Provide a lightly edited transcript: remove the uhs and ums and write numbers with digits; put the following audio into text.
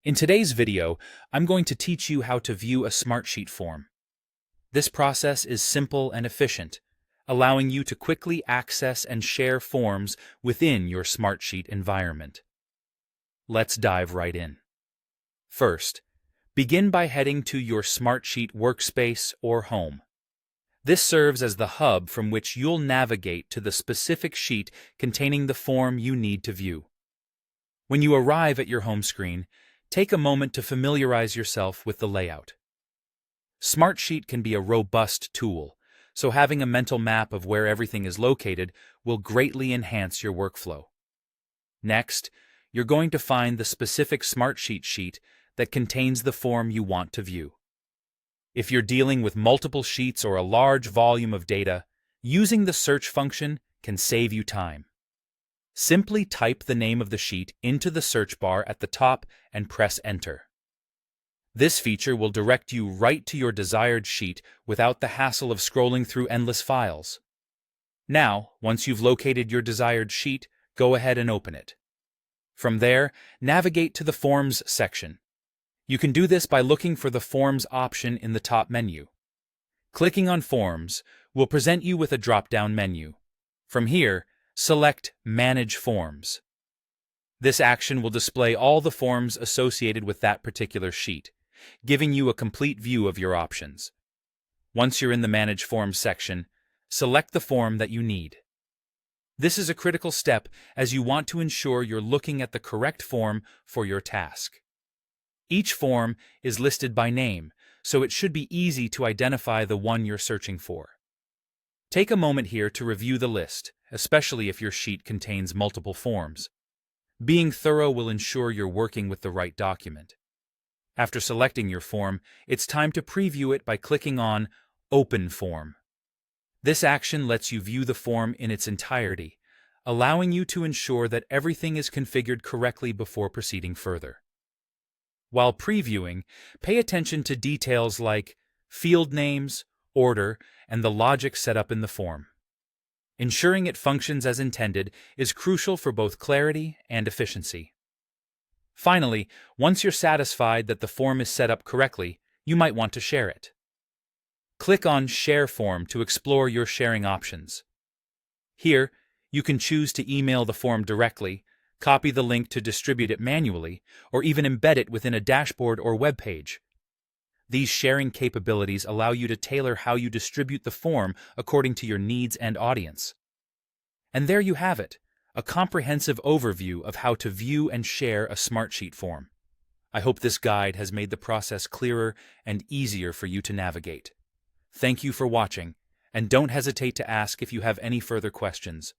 In today's video, I'm going to teach you how to view a Smartsheet form. This process is simple and efficient, allowing you to quickly access and share forms within your Smartsheet environment. Let's dive right in. First, begin by heading to your Smartsheet workspace or home. This serves as the hub from which you'll navigate to the specific sheet containing the form you need to view. When you arrive at your home screen, take a moment to familiarize yourself with the layout. Smartsheet can be a robust tool, so having a mental map of where everything is located will greatly enhance your workflow. Next, you're going to find the specific Smartsheet sheet that contains the form you want to view. If you're dealing with multiple sheets or a large volume of data, using the search function can save you time. Simply type the name of the sheet into the search bar at the top and press Enter. This feature will direct you right to your desired sheet without the hassle of scrolling through endless files. Now, once you've located your desired sheet, go ahead and open it. From there, navigate to the Forms section. You can do this by looking for the Forms option in the top menu. Clicking on Forms will present you with a drop-down menu. From here, select Manage Forms. This action will display all the forms associated with that particular sheet, giving you a complete view of your options. Once you're in the Manage Forms section, select the form that you need. This is a critical step as you want to ensure you're looking at the correct form for your task. Each form is listed by name, so it should be easy to identify the one you're searching for. Take a moment here to review the list, especially if your sheet contains multiple forms. Being thorough will ensure you're working with the right document. After selecting your form, it's time to preview it by clicking on Open Form. This action lets you view the form in its entirety, allowing you to ensure that everything is configured correctly before proceeding further. While previewing, pay attention to details like field names, order, and the logic set up in the form. Ensuring it functions as intended is crucial for both clarity and efficiency. Finally, once you're satisfied that the form is set up correctly, you might want to share it. Click on Share Form to explore your sharing options. Here, you can choose to email the form directly, copy the link to distribute it manually, or even embed it within a dashboard or web page. These sharing capabilities allow you to tailor how you distribute the form according to your needs and audience. And there you have it, a comprehensive overview of how to view and share a Smartsheet form. I hope this guide has made the process clearer and easier for you to navigate. Thank you for watching, and don't hesitate to ask if you have any further questions.